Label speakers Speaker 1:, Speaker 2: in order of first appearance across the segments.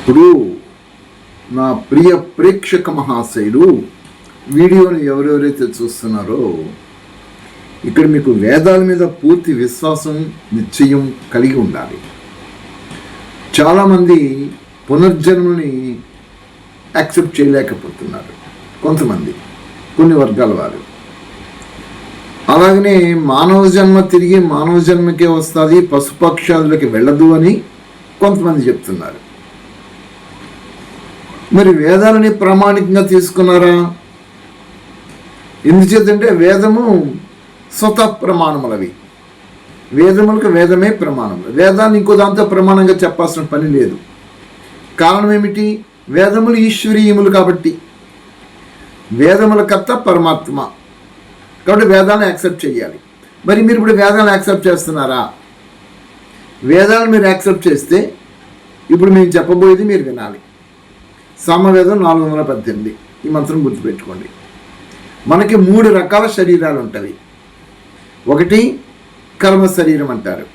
Speaker 1: ఇప్పుడు నా ప్రియ ప్రేక్షక మహాశయులు వీడియోని ఎవరెవరైతే చూస్తున్నారో ఇక్కడ మీకు వేదాల మీద పూర్తి విశ్వాసం నిశ్చయం కలిగి ఉండాలి. చాలామంది పునర్జన్మని యాక్సెప్ట్ చేయలేకపోతున్నారు, కొంతమంది కొన్ని వర్గాల వారు. అలాగనే మానవ జన్మ తిరిగి మానవ జన్మకే వస్తుంది, పశుపక్షాదులకి వెళ్ళదు అని కొంతమంది చెప్తున్నారు. మరి వేదాలని ప్రామాణికంగా తీసుకున్నారా? ఎందుచేతంటే వేదము స్వతః ప్రమాణములవి, వేదములకు వేదమే ప్రమాణములు. వేదాన్ని ఇంకో దాంతో ప్రమాణంగా చెప్పాల్సిన పని లేదు. కారణం ఏమిటి? వేదములు ఈశ్వరీయములు కాబట్టి, వేదముల కర్త పరమాత్మ కాబట్టి వేదాలను యాక్సెప్ట్ చేయాలి. మరి మీరు ఇప్పుడు వేదాలను యాక్సెప్ట్ చేస్తున్నారా? వేదాలను మీరు యాక్సెప్ట్ చేస్తే ఇప్పుడు మేము చెప్పబోయేది మీరు వినాలి. సామవేదం 418. ఈ మంత్రం గుర్తుపెట్టుకోండి. మనకి 3 రకాల శరీరాలు ఉంటాయి. ఒకటి కర్మ శరీరం అంటారు,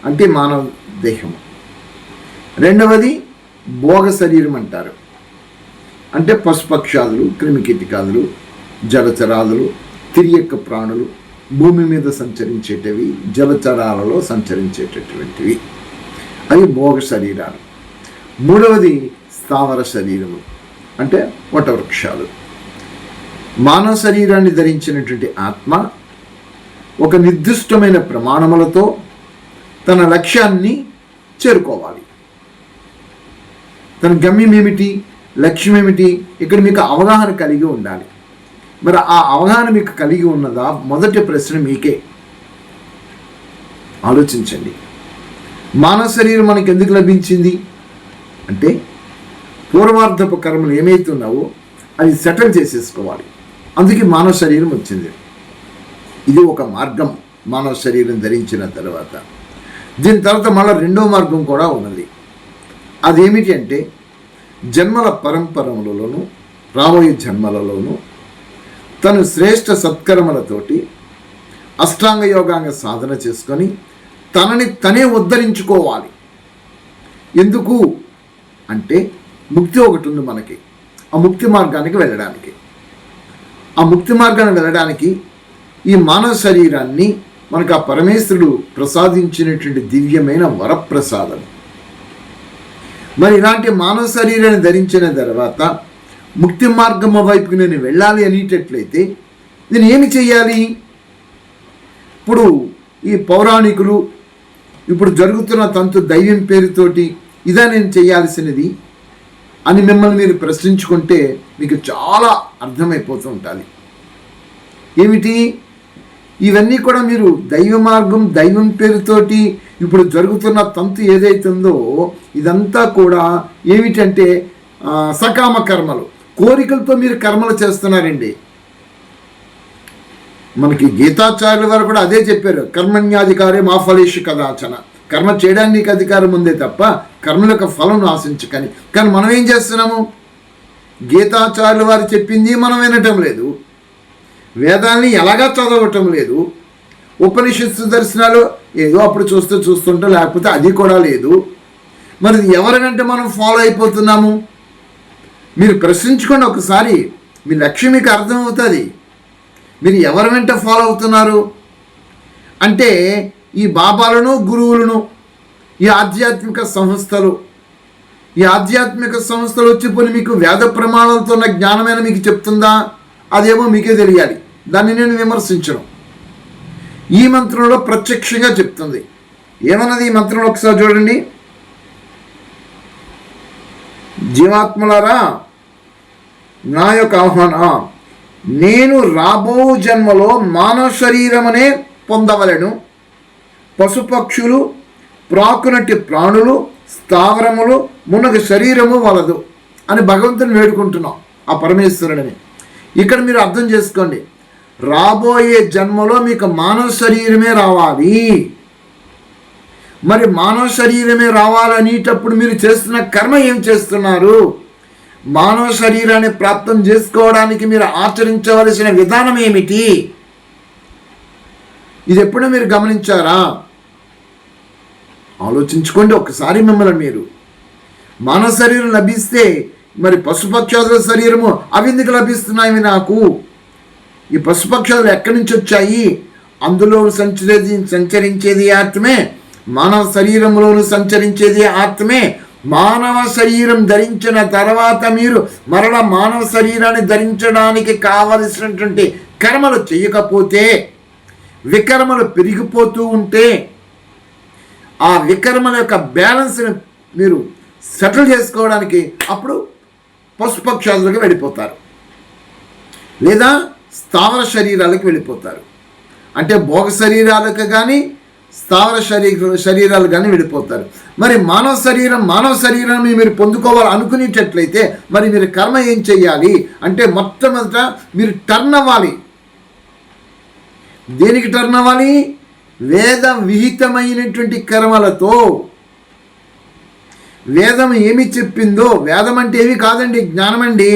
Speaker 1: అంటే మానవ దేహము. రెండవది భోగ శరీరం అంటారు, అంటే పశుపక్షాదులు, క్రిమికీటకాదులు, జలచరాదులు, తిరియక్క ప్రాణులు, భూమి మీద సంచరించేటివి, జలచరాలలో సంచరించేటటువంటివి, అవి భోగ శరీరాలు. మూడవది స్థావర శరీరము, అంటే వటవృక్షాలు. మానవ శరీరాన్ని ధరించినటువంటి ఆత్మ ఒక నిర్దిష్టమైన ప్రమాణములతో తన లక్ష్యాన్ని చేరుకోవాలి. తన గమ్యం ఏమిటి, లక్ష్యం ఏమిటి, ఇక్కడ మీకు అవగాహన కలిగి ఉండాలి. మరి ఆ అవగాహన మీకు కలిగి ఉన్నదా? మొదటి ప్రశ్న మీకే. ఆలోచించండి. మానవ శరీరం మనకి ఎందుకు లభించింది అంటే పూర్వార్ధపు కర్మలు ఏమైతున్నావో అవి సెటిల్ చేసేసుకోవాలి. అందుకే మానవ శరీరం వచ్చింది. ఇది ఒక మార్గం. మానవ శరీరం ధరించిన తర్వాత దీని తర్వాత మళ్ళీ రెండో మార్గం కూడా ఉన్నది. అదేమిటి అంటే జన్మల పరంపరములలోనూ రాబోయే జన్మలలోనూ తను శ్రేష్ఠ సత్కర్మలతోటి అష్టాంగ యోగాంగ సాధన చేసుకొని తనని తనే ఉద్ధరించుకోవాలి. ఎందుకు అంటే ముక్తి ఒకటి ఉంది మనకి. ఆ ముక్తి మార్గానికి వెళ్ళడానికి, ఆ ముక్తి మార్గానికి వెళ్ళడానికి ఈ మానవ శరీరాన్ని మనకు ఆ పరమేశ్వరుడు ప్రసాదించినటువంటి దివ్యమైన వరప్రసాదం. మరి ఇలాంటి మానవ శరీరాన్ని ధరించిన తర్వాత ముక్తి మార్గం వైపుకి నేను వెళ్ళాలి అనేటట్లయితే నేను ఏమి చేయాలి? ఇప్పుడు ఈ పౌరాణికులు ఇప్పుడు జరుగుతున్న తంతు దైవం పేరుతోటి ఇదా నేను చేయాల్సినది అని మిమ్మల్ని మీరు ప్రశ్నించుకుంటే మీకు చాలా అర్థమైపోతూ ఉంటుంది. ఏమిటి ఇవన్నీ కూడా మీరు దైవ మార్గం, దైవం పేరుతోటి ఇప్పుడు జరుగుతున్న తంతు ఏదైతుందో ఇదంతా కూడా ఏమిటంటే సకామ కర్మలు, కోరికలతో మీరు కర్మలు చేస్తున్నారండి. మనకి గీతాచార్యుల వారు కూడా అదే చెప్పారు, కర్మణ్యాధికారే మా ఫలేషు కదాచన. కర్మ చేయడానికి నీకు అధికారం ఉందే తప్ప కర్మల యొక్క ఫలం ఆశించకని. కానీ మనం ఏం చేస్తున్నాము? గీతాచార్యుల వారు చెప్పింది మనం వినటం లేదు, వేదాల్ని ఎలాగా చదవటం లేదు, ఉపనిషత్తు దర్శనాలు ఏదో అప్పుడు చూస్తుంటే లేకపోతే అది కూడా లేదు. మరి ఎవరి వెంట మనం ఫాలో అయిపోతున్నాము? మీరు ప్రశ్నించుకోండి ఒకసారి, మీ లక్ష్యం మీకు అర్థమవుతుంది. మీరు ఎవరి వెంట ఫాలో అవుతున్నారు అంటే ఈ బాబాలను, గురువులను, ఈ ఆధ్యాత్మిక సంస్థలు వచ్చి పోయి మీకు వేద ప్రమాణాలతో ఉన్న జ్ఞానమైన మీకు చెప్తుందా? అదేమో మీకే తెలియాలి. దాన్ని నేను విమర్శించను. ఈ మంత్రంలో ప్రత్యక్షంగా చెప్తుంది. ఏమన్నది ఈ మంత్రంలో ఒకసారి చూడండి. జీవాత్మలారా, నా యొక్క ఆహ్వాన, నేను రాబో జన్మలో మానవ శరీరమనే పొందవలెను. పశుపక్షులు, ప్రాకునటి ప్రాణులు, స్థావరములు, మునగ శరీరము వలదు అని భగవంతుని వేడుకుంటున్నాం, ఆ పరమేశ్వరుడిని. ఇక్కడ మీరు అర్థం చేసుకోండి, రాబోయే జన్మలో మీకు మానవ శరీరమే రావాలి. మరి మానవ శరీరమే రావాలనేటప్పుడు మీరు చేస్తున్న కర్మ ఏం చేస్తున్నారు? మానవ శరీరాన్ని ప్రాప్తం చేసుకోవడానికి మీరు ఆచరించవలసిన విధానం ఏమిటి? ఇది ఎప్పుడూ మీరు గమనించారా? ఆలోచించుకోండి ఒకసారి మిమ్మల్ని మీరు. మానవ శరీరం లభిస్తే మరి పశుపక్షాదుల శరీరము అవి ఎందుకు లభిస్తున్నాయి నాకు? ఈ పశుపక్షాదులు ఎక్కడి నుంచి వచ్చాయి? అందులో సంచరించేది ఆత్మే, మానవ శరీరంలోను సంచరించేది ఆత్మే. మానవ శరీరం ధరించిన తర్వాత మీరు మరల మానవ శరీరాన్ని ధరించడానికి కావలసినటువంటి కర్మలు చేయకపోతే, వికర్మలు పెరిగిపోతూ ఉంటే, ఆ వికర్మల యొక్క బ్యాలెన్స్ని మీరు సెటిల్ చేసుకోవడానికి అప్పుడు పశుపక్షాదులకు వెళ్ళిపోతారు, లేదా స్థావర శరీరాలకు వెళ్ళిపోతారు. అంటే భోగ శరీరాలకు కానీ స్థావర శరీరాలు కానీ వెళ్ళిపోతారు. మరి మానవ శరీరాన్ని మీరు పొందుకోవాలి అనుకునేటట్లయితే మరి మీరు కర్మ ఏం చెయ్యాలి అంటే, మొట్టమొదట మీరు టర్న్ అవ్వాలి. దేనికి టర్న్ అవ్వాలి? వేద విహితమైనటువంటి కర్మలతో. వేదం ఏమి చెప్పిందో, వేదం అంటే ఏమి కాదండి, జ్ఞానం అండి.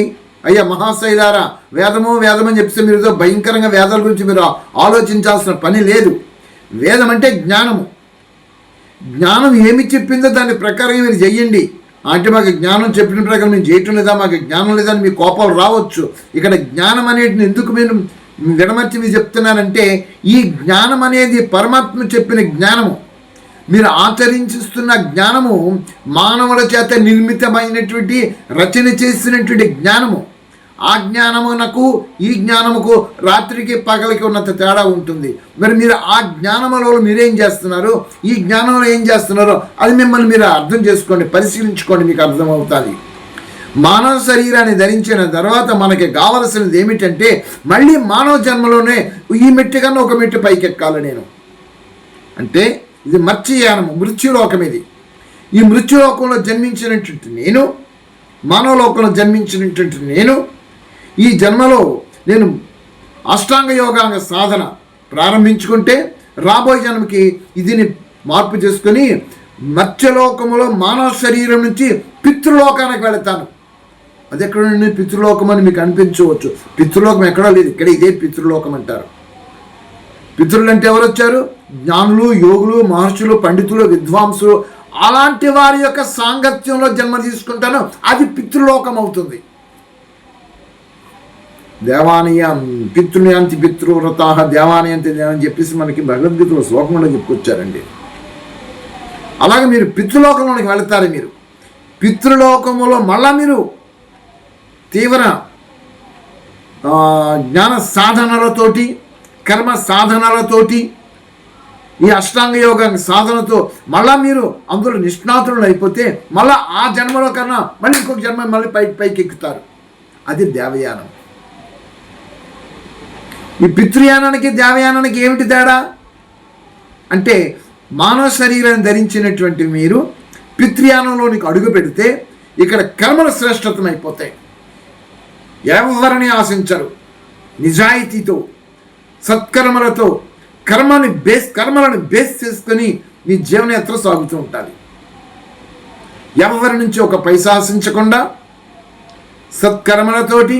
Speaker 1: అయ్యా మహాశైలారా, వేదమని చెప్తే మీరు భయంకరంగా వేదాల గురించి మీరు ఆలోచించాల్సిన పని లేదు. వేదం అంటే జ్ఞానము. జ్ఞానం ఏమి చెప్పిందో దాని ప్రకారం మీరు చెయ్యండి. అంటే మాకు జ్ఞానం చెప్పిన ప్రకారం మేము చేయటం లేదా, మాకు జ్ఞానం లేదని మీ కోపాలు రావచ్చు. ఇక్కడ జ్ఞానం అనేటిని ఎందుకు మీరు విడమర్చి మీరు చెప్తున్నారంటే, ఈ జ్ఞానం అనేది పరమాత్మ చెప్పిన జ్ఞానము, మీరు ఆచరించుస్తున్న జ్ఞానము మానవుల చేత నిర్మితమైనటువంటి రచన చేసినటువంటి జ్ఞానము. ఆ జ్ఞానమునకు ఈ జ్ఞానముకు రాత్రికి పగలకి ఉన్నంత తేడా ఉంటుంది. మరి మీరు ఆ జ్ఞానములో మీరేం చేస్తున్నారు, ఈ జ్ఞానంలో ఏం చేస్తున్నారో అది మిమ్మల్ని మీరు అర్థం చేసుకోండి, పరిశీలించుకోండి, మీకు అర్థమవుతుంది. మానవ శరీరాన్ని ధరించిన తర్వాత మనకి కావలసినది ఏమిటంటే, మళ్ళీ మానవ జన్మలోనే ఈ మెట్టు కన్నా ఒక మెట్టు పైకెక్కాలి నేను. అంటే ఇది మర్చియానము, మృత్యులోకం. ఇది ఈ మృత్యులోకంలో జన్మించినటువంటి నేను, మానవలోకంలో జన్మించినటువంటి నేను, ఈ జన్మలో నేను అష్టాంగ యోగాంగ సాధన ప్రారంభించుకుంటే రాబోయే జన్మకి ఇదిని మార్పు చేసుకొని మత్స్యలోకములో మానవ శరీరం నుంచి పితృలోకానికి వెళతాను. అది ఎక్కడ నుండి పితృలోకం అని మీకు అనిపించవచ్చు. పితృలోకం ఎక్కడా లేదు, ఇక్కడ ఇదే పితృలోకం అంటారు. పితృలు అంటే ఎవరు వచ్చారు? జ్ఞానులు, యోగులు, మహర్షులు, పండితులు, విద్వాంసులు. అలాంటి వారి యొక్క సాంగత్యంలో జన్మ తీసుకుంటాను, అది పితృలోకం అవుతుంది. దేవానీయం పితృయాంతి పితృవ్రతాహ దేవానీయంతి అని చెప్పేసి మనకి భగవద్గీతలో శ్లోకంలో చెప్పుకొచ్చారండి. అలాగే మీరు పితృలోకంలోనికి వెళతారు. మీరు పితృలోకములో మళ్ళా మీరు తీవ్ర జ్ఞాన సాధనలతోటి, కర్మ సాధనలతోటి, ఈ అష్టాంగ యోగ సాధనతో మళ్ళా మీరు అందులో నిష్ణాతులు అయిపోతే మళ్ళీ ఆ జన్మలో కన్నా మళ్ళీ ఇంకొక జన్మ మళ్ళీ పైకి ఎక్కుతారు. అది దేవయానం. ఈ పితృయానానికి దేవయానానికి ఏమిటి తేడా అంటే, మానవ శరీరాన్ని ధరించినటువంటి మీరు పితృయానంలోనికి అడుగు పెడితే ఇక్కడ కర్మల శ్రేష్టతం అయిపోతాయి. ఎవరిని ఆశించరు, నిజాయితీతో సత్కర్మలతో కర్మలను బేస్ చేసుకొని మీ జీవనయాత్ర సాగుతూ ఉండాలి. ఎవరి నుంచి ఒక పైసా ఆశించకుండా సత్కర్మలతోటి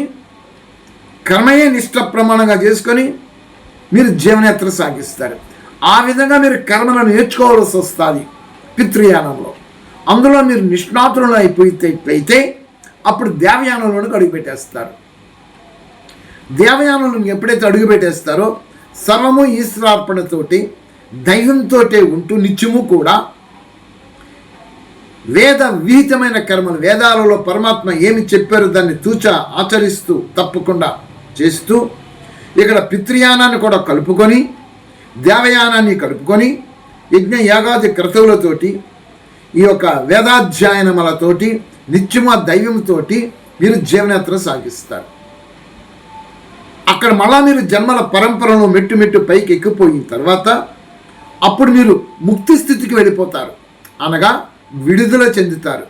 Speaker 1: కర్మయే నిష్ఠ ప్రమాణంగా చేసుకొని మీరు జీవనయాత్ర సాగిస్తారు. ఆ విధంగా మీరు కర్మలను నేర్చుకోవాల్సి వస్తుంది పితృయానంలో. అందులో మీరు నిష్ణాతులను అయిపోయితే అప్పుడు దేవయానంలోనికి అడుగుపెట్టేస్తారు. దేవయానంలోకి ఎప్పుడైతే అడుగుపెట్టేస్తారో సర్వము ఈశ్వరార్పణతోటి దైవంతో ఉంటూ నిత్యము కూడా వేద విహితమైన కర్మలు, వేదాలలో పరమాత్మ ఏమి చెప్పారో దాన్ని తూచా ఆచరిస్తూ తప్పకుండా చేస్తూ ఇక్కడ పితృయానాన్ని కూడా కలుపుకొని దేవయానాన్ని కలుపుకొని యజ్ఞ యాగాది క్రతువులతోటి ఈ యొక్క వేదాధ్యయనములతోటి నిత్యము దైవంతో మీరు జీవనయాత్ర సాగిస్తారు. అక్కడ మళ్ళా మీరు జన్మల పరంపరలో మెట్టు పైకి ఎక్కిపోయిన తర్వాత అప్పుడు మీరు ముక్తి స్థితికి వెళ్ళిపోతారు, అనగా విడుదల చెందుతారు.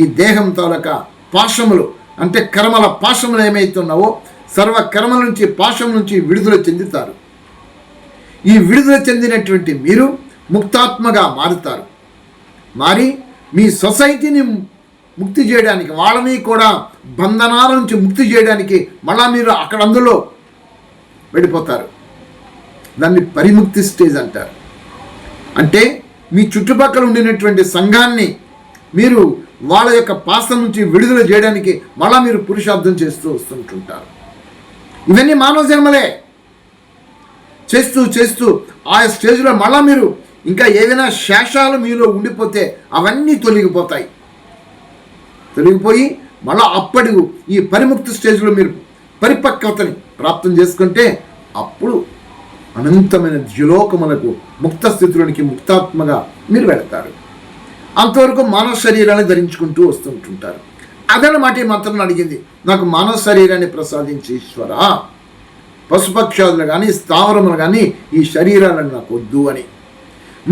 Speaker 1: ఈ దేహం తాలూక పాశములు అంటే కర్మల పాశములు ఏమైతున్నావో సర్వ కర్మల నుంచి పాశం నుంచి విడుదల చెందుతారు. ఈ విడుదల చెందినటువంటి మీరు ముక్తాత్మగా మారుతారు. మారి మీ సొసైటీని ముక్తి చేయడానికి, వాళ్ళని కూడా బంధనాల నుంచి ముక్తి చేయడానికి మళ్ళా మీరు అక్కడ అందులో వెళ్ళిపోతారు. దాన్ని పరిముక్తి స్టేజ్ అంటారు. అంటే మీ చుట్టుపక్కల ఉండినటువంటి సంఘాన్ని మీరు వాళ్ళ యొక్క పాసం నుంచి విడుదల చేయడానికి మళ్ళా మీరు పురుషార్థం చేస్తూ వస్తుంటుంటారు. ఇవన్నీ మానవ జన్మలే. చేస్తూ చేస్తూ ఆ స్టేజ్లో మళ్ళా మీరు ఇంకా ఏవైనా శేషాలు మీలో ఉండిపోతే అవన్నీ తొలగిపోతాయి. తొలగిపోయి మళ్ళా అప్పటి ఈ పరిముక్తి స్టేజ్లో మీరు పరిపక్వతని ప్రాప్తం చేసుకుంటే అప్పుడు అనంతమైన ద్యులోకములకు ముక్త స్థితిలోనికి ముక్తాత్మగా మీరు వెళతారు. అంతవరకు మానవ శరీరాన్ని ధరించుకుంటూ వస్తుంటుంటారు. అదనమాట ఈ మంత్రం అడిగింది, నాకు మానవ శరీరాన్ని ప్రసాదించి ఈశ్వర, పశుపక్షాదులు కానీ స్థావరములు కానీ ఈ శరీరాలను నాకు వద్దు అని.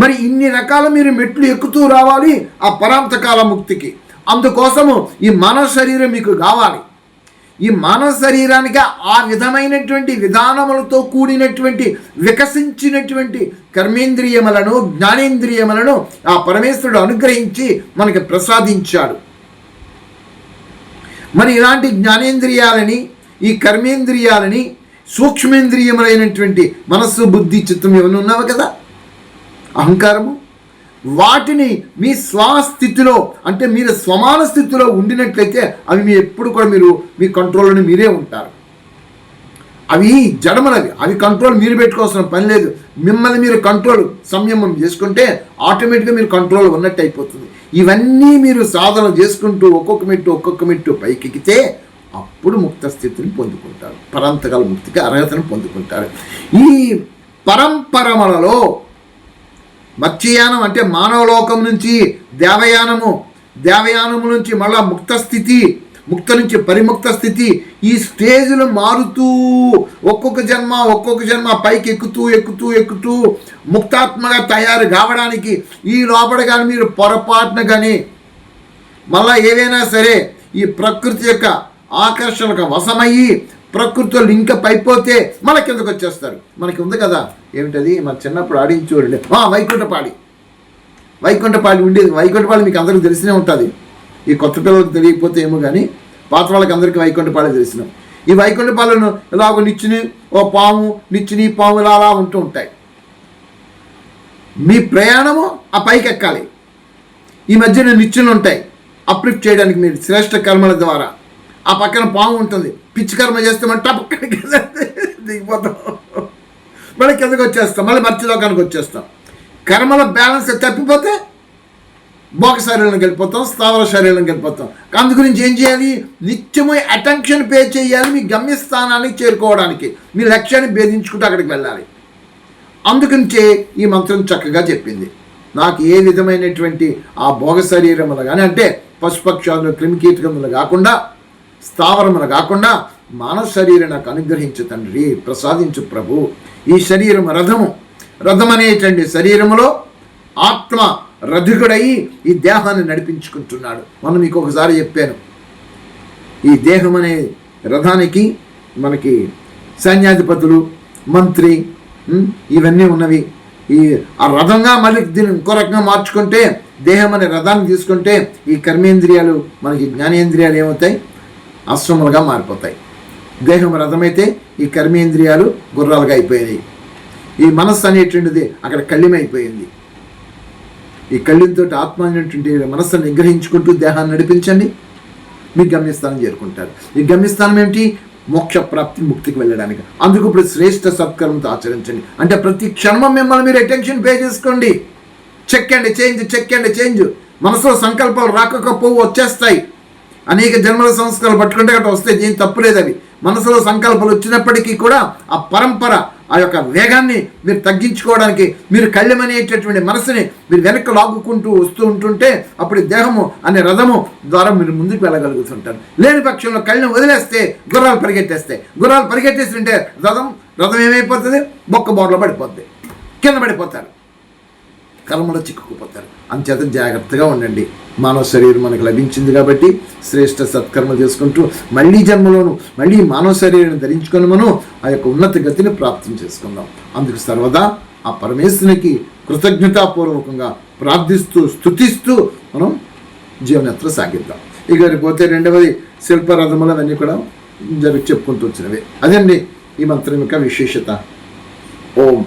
Speaker 1: మరి ఇన్ని రకాల మీరు మెట్లు ఎక్కుతూ రావాలి ఆ పరాంతకాల ముక్తికి. అందుకోసము ఈ మానవ శరీరం మీకు కావాలి. ఈ మానవ శరీరానికి ఆ విధమైనటువంటి విధానములతో కూడినటువంటి వికసించినటువంటి కర్మేంద్రియములను జ్ఞానేంద్రియములను ఆ పరమేశ్వరుడు అనుగ్రహించి మనకి ప్రసాదించాడు. మరి ఇలాంటి జ్ఞానేంద్రియాలని ఈ కర్మేంద్రియాలని సూక్ష్మేంద్రియములైనటువంటి మనస్సు బుద్ధి చిత్తం ఇవన్నీ ఉన్నావు కదా, అహంకారము, వాటిని మీ స్వస్థితిలో అంటే మీరు స్వమాన స్థితిలో ఉండినట్లయితే అవి మీ ఎప్పుడు కూడా మీరు మీ కంట్రోల్లోనే మీరే ఉంటారు. అవి జడమలవి, అవి కంట్రోల్ మీరు పెట్టుకోవాల్సిన పని లేదు. మిమ్మల్ని మీరు కంట్రోల్ సంయమం చేసుకుంటే ఆటోమేటిక్గా మీరు కంట్రోల్ ఉన్నట్టు అయిపోతుంది. ఇవన్నీ మీరు సాధన చేసుకుంటూ ఒక్కొక్క మెట్టు పైకెక్కితే అప్పుడు ముక్త స్థితిని పొందుకుంటారు, పరంతకాల ముక్తికి అర్హతను పొందుకుంటారు. ఈ పరంపరమలలో మత్స్యయానం అంటే మానవలోకం నుంచి దేవయానము నుంచి మళ్ళా ముక్త స్థితి, ముక్త నుంచి పరిముక్త స్థితి, ఈ స్టేజ్లు మారుతూ ఒక్కొక్క జన్మ పైకి ఎక్కుతూ ముక్తాత్మగా తయారు కావడానికి ఈ లోపల కానీ మీరు పొరపాటున కానీ మళ్ళా ఏదైనా సరే ఈ ప్రకృతి యొక్క ఆకర్షణకు వశమయ్యి ప్రకృతిలో లింకప్ అయిపోతే మన కిందకు వచ్చేస్తారు. మనకి ఉంది కదా ఏమిటది, మన చిన్నప్పుడు ఆడించూడండి వైకుంఠపాళి ఉండేది. వైకుంఠపాళి మీకు అందరికీ తెలిసినే ఉంటుంది. ఈ కొత్త పిల్లలకు తెలియకపోతే ఏమో కానీ పాత వాళ్ళకి అందరికీ వైకుంఠపాళి తెలిసినాం. ఈ వైకుంఠపాలను ఇలాగ నిచ్చుని నిచ్చుని పాము ఇలా ఉంటూ ఉంటాయి. మీ ప్రయాణము ఆ పైకి ఎక్కాలి. ఈ మధ్యన నిచ్చులు ఉంటాయి అప్లిఫ్ట్ చేయడానికి మీరు శ్రేష్ఠ కర్మల ద్వారా. ఆ పక్కన పాము ఉంటుంది, పిచ్చి కర్మ చేస్తే మనం టపక్కడికి దిగిపోతాం, మళ్ళీ కిందకి వచ్చేస్తాం, మళ్ళీ మర్చిలోకానికి వచ్చేస్తాం. కర్మల బ్యాలెన్స్ తప్పిపోతే భోగ శరీరంలోకి వెళ్ళిపోతాం, స్థావర శరీరంలోకి వెళ్ళిపోతాం. అందు గురించి ఏం చేయాలి, నిత్యము అటెన్షన్ పే చేయాలి మీ గమ్యస్థానానికి చేరుకోవడానికి. మీ లక్ష్యాన్ని భేదించుకుంటూ అక్కడికి వెళ్ళాలి. అందుగురించే ఈ మంత్రం చక్కగా చెప్పింది. నాకు ఏ విధమైనటువంటి ఆ భోగ శరీరములు కానీ అంటే పశుపక్షాదులు క్రిమికీటకములు కాకుండా స్థావరములు కాకుండా మానవ శరీరం నాకు అనుగ్రహించు తండ్రి, ప్రసాదించు ప్రభు. ఈ శరీరం రథం అనేటండి శరీరములో ఆత్మ రథికుడై ఈ దేహాన్ని నడిపించుకుంటున్నాడు. మనం మీకు ఒకసారి చెప్పాను, ఈ దేహం అనే రథానికి మనకి సైన్యాధిపతులు, మంత్రి ఇవన్నీ ఉన్నవి. ఆ రథంగా మళ్ళీ దీన్ని ఇంకో రకంగా మార్చుకుంటే దేహం అనే రథాన్ని తీసుకుంటే ఈ కర్మేంద్రియాలు మనకి జ్ఞానేంద్రియాలు ఏమవుతాయి, అశ్వములుగా మారిపోతాయి. దేహం రథమైతే ఈ కర్మేంద్రియాలు గుర్రాలుగా అయిపోయినాయి. ఈ మనస్సు అనేటువంటిది అక్కడ కళ్ళిమైపోయింది. ఈ కళ్ళింతో ఆత్మ అనేటువంటి మనస్సును నిగ్రహించుకుంటూ దేహాన్ని నడిపించండి, మీ గమ్యస్థానం చేరుకుంటారు. ఈ గమ్యస్థానం ఏమిటి, మోక్ష ప్రాప్తి, ముక్తికి వెళ్ళడానికి. అందుకు ఇప్పుడు శ్రేష్ఠ సత్కర్మతో ఆచరించండి. అంటే ప్రతి క్షణం మిమ్మల్ని మీరు అటెన్షన్ పే చేసుకోండి. Check and change. మనసులో సంకల్పాలు రాకపోవు, వచ్చేస్తాయి. అనేక జన్మల సంస్కారాలు పట్టుకుంటే అక్కడ వస్తాయి, ఏం తప్పులేదు. అవి మనసులో సంకల్పాలు వచ్చినప్పటికీ కూడా ఆ పరంపర, ఆ యొక్క వేగాన్ని మీరు తగ్గించుకోవడానికి మీరు కళ్ళెమనేటటువంటి మనసుని మీరు వెనక్కి లాగుకుంటూ వస్తూ ఉంటుంటే అప్పుడు దేహము అనే రథము ద్వారా మీరు ముందుకు వెళ్ళగలుగుతుంటారు. లేని పక్షంలో కళ్ళని వదిలేస్తే గుర్రాలు పరిగెట్టేస్తుంటే రథం ఏమైపోతుంది, బొక్క బోర్లో పడిపోద్ది, కింద పడిపోతారు, కర్మలో చిక్కుకుపోతారు. అంచేత జాగ్రత్తగా ఉండండి. మానవ శరీరం మనకు లభించింది కాబట్టి శ్రేష్ఠ సత్కర్మ చేసుకుంటూ మళ్ళీ జన్మలోను మళ్ళీ మానవ శరీరాన్ని ధరించుకొని మనం ఆ యొక్క ఉన్నత గతిని ప్రాప్తం చేసుకుందాం. అందుకు సర్వదా ఆ పరమేశ్వరునికి కృతజ్ఞతాపూర్వకంగా ప్రార్థిస్తూ స్తుతిస్తూ మనం జీవనయాత్ర సాగిద్దాం. ఇక పోతే రెండవది శిల్పరథములు అవన్నీ కూడా చెప్పుకుంటూ వచ్చినవి. అదండి ఈ మంత్రం యొక్క విశేషత. ఓం